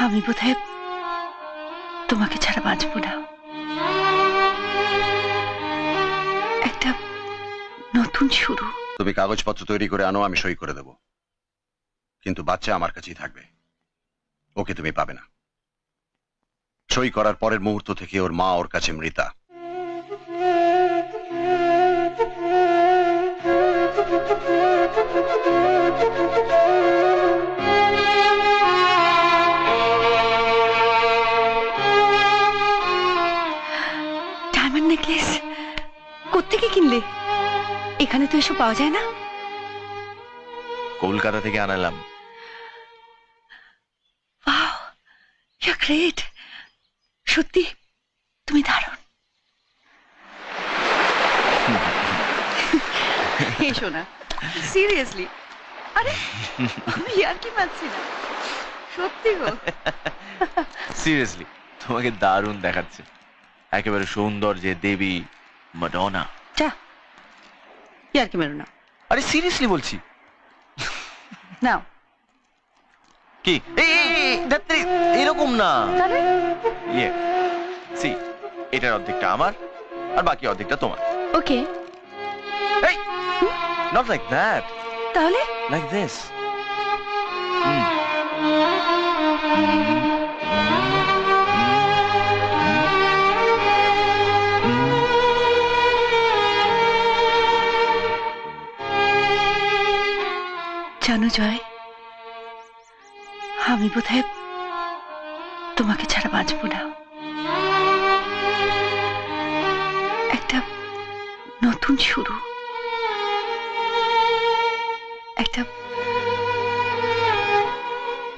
আমি বোধহয় তোমাকে ছাড়া বাঁচব না। একটা নতুন শুরু। তুমি কাগজপত্র তৈরি করে আনো, আমি সই করে দেব, কিন্তু বাচ্চা আমার কাছেই থাকবে। ওকে তুমি পাবে না। সই করার পরের মুহূর্ত থেকে ওর মা ওর কাছে মৃতা। ডায়মন্ড নেকলেস কোত্থেকে কিনলে? এখানে তো এসব পাওয়া যায় না। কলকাতা থেকে আনালাম। Wow, you are great. সত্যি তুমি দারুণ। এসো না, সিরিয়াসলি। আরে আমি আর কি পাচ্ছি না, সত্যি গো। সিরিয়াসলি তোমাকে দারুণ দেখাচ্ছে, একেবারে সৌন্দর্যে দেবী মাডোনা। যা, আর কি মেরো না। আরে সিরিয়াসলি বলছি। নাও। কি এরকম না, তাহলে ইয়ে সি, এটার অর্ধেকটা আমার আর বাকি অর্ধেকটা তোমার। ওকে, এই নট লাইক দ্যাট, তাহলে লাইক দিস। জানো জয়, আমি বোধহয় তোমাকে ছাড়া বাঁচব না। একটা নতুন শুরু, একটা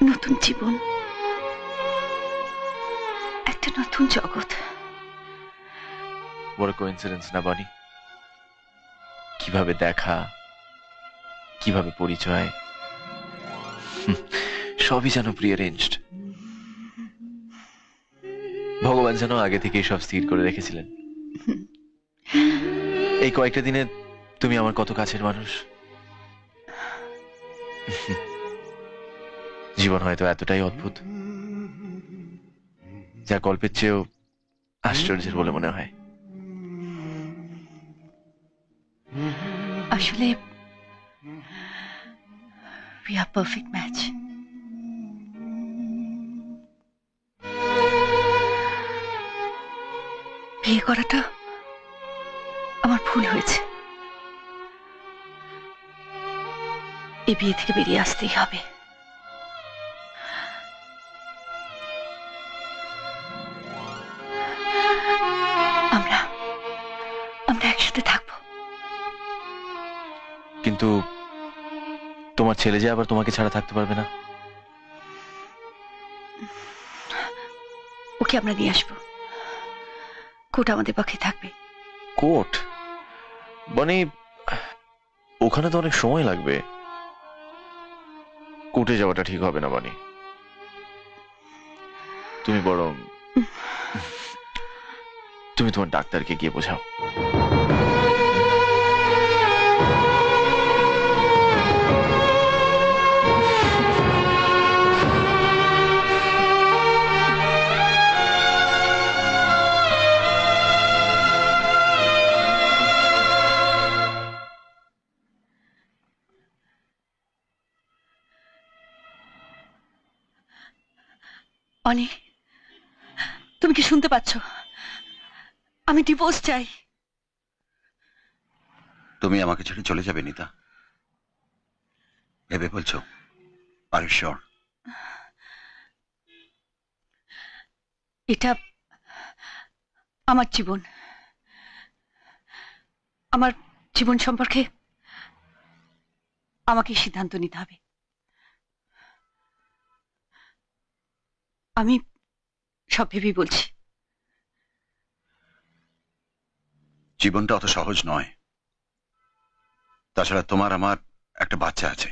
নতুন জীবন, একটা নতুন জগৎ। বড় কোইন্সিডেন্স না বনি? কিভাবে দেখা, কিভাবে পরিচয়, সবই যেন প্রি অ্যারেঞ্জড। ভগবান যেন আগে থেকেই সব স্থির করে রেখেছিলেন। এই কয়েকটা দিনে তুমি আমার কত কাছের মানুষ। জীবন হয়তো এতটাই অদ্ভুত, যা গল্পের চেয়েও আশ্চর্যের বলে মনে হয়। আসলে we are perfect match. বিয়ে করাটা আমার ভুল হয়েছে। এই বিয়ে থেকে বেরিয়ে আসতেই হবে। আমরা একসাথে থাকবো। কিন্তু তোমার ছেলে যে আবার তোমাকে ছাড়া থাকতে পারবে না। ওকে আমরা নিয়ে আসবো। কোর্ট আমাদের পক্ষে থাকবে। কোর্ট? মানে ওখানে তো অনেক সময় লাগবে। কোর্টে যাওয়াটা ঠিক হবে না বানি। তুমি বরং তুমি তোমার ডাক্তারকে গিয়ে বোঝাও। অনি, তুমি কি শুনতে পাচ্ছ? আমি ডিভোর্স চাই। তুমি আমাকে ছেড়ে চলে যাবে নিতা? ভেবে বলছো? Are you sure? এটা আমার জীবন। আমার জীবন সম্পর্কে আমাকে সিদ্ধান্ত নিতে হবে। আমি সব ভেবেই বলছি। জীবনটা অত সহজ নয়। তাছাড়া তোমার আমার একটা বাচ্চা আছে।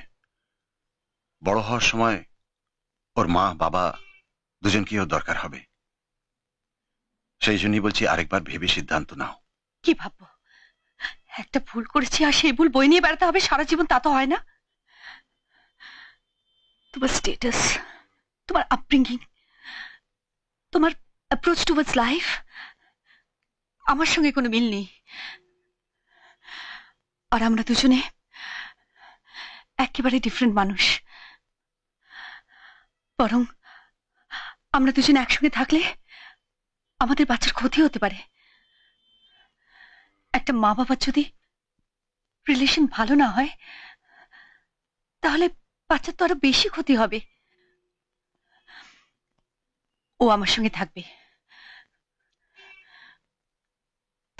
বড় হওয়ার সময় ওর মা বাবা দুজনকেও দরকার হবে। সেই জন্যই বলছি, আরেকবার ভেবে সিদ্ধান্ত নাও। কি ভাববো? একটা ভুল করেছি আর সেই ভুল বই নিয়ে বেড়াতে হবে সারা জীবন, তা তো হয় না। তোমার স্টেটাস, তোমার আপব্রিঙ্গিং, তোমার অ্যাপ্রোচ টুয়ার্ডস লাইফ আমার সঙ্গে কোনো মিল নেই। আর আমরা দুজনে একেবারে ডিফারেন্ট মানুষ। বরং আমরা দুজনে একসঙ্গে থাকলে আমাদের বাচ্চার ক্ষতি হতে পারে। একটা মা বাবার যদি রিলেশন ভালো না হয় তাহলে বাচ্চার তো আরো বেশি ক্ষতি হবে। ও আমার সঙ্গে থাকবে।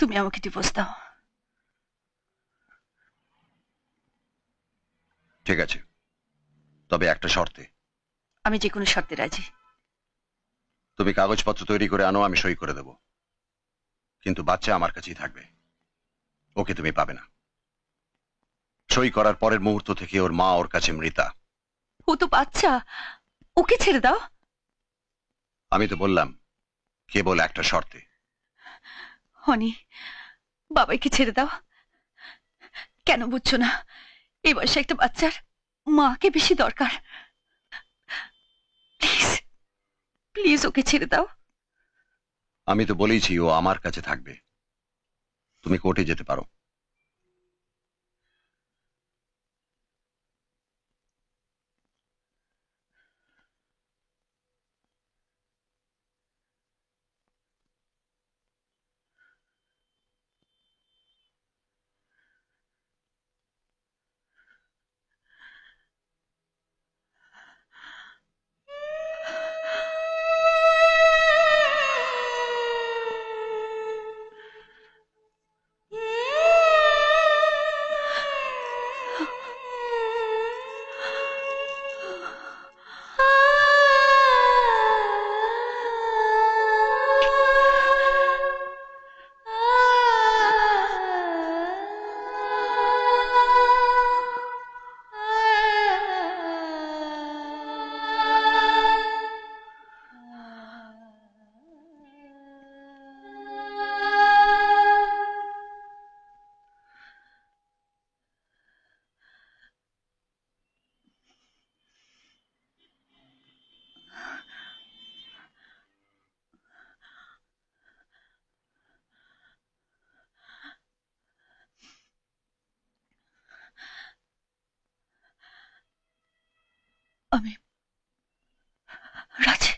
তুমি আমাকে ডিভোর্স দাও। ঠিক আছে, তবে একটা শর্তে। আমি যে কোনো শর্তে রাজি। তুমি কাগজপত্র তৈরি করে আনো, আমি সই করে দেব, কিন্তু বাচ্চা আমার কাছেই থাকবে। ওকে তুমি পাবে না। সই করার পরের মুহূর্ত থেকে ওর মা ওর কাছে মৃতা। ও তো বাচ্চা, ওকে ছেড়ে দাও। আমি তো বললাম কেবল একটা শর্তে। হনি, বাবাইকে ছেড়ে দাও। কেন বুঝছো না? এই বয়সে একটা বাচ্চার মাকে বেশি দরকার। প্লিজ প্লিজ ওকে ছেড়ে দাও। আমি তো বলেইছি ও আমার কাছে থাকবে। তুমি কোর্টে যেতে পারো। আমি রাজি।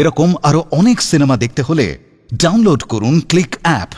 এরকম আরো অনেক সিনেমা দেখতে হলে ডাউনলোড করুন ক্লিক অ্যাপ।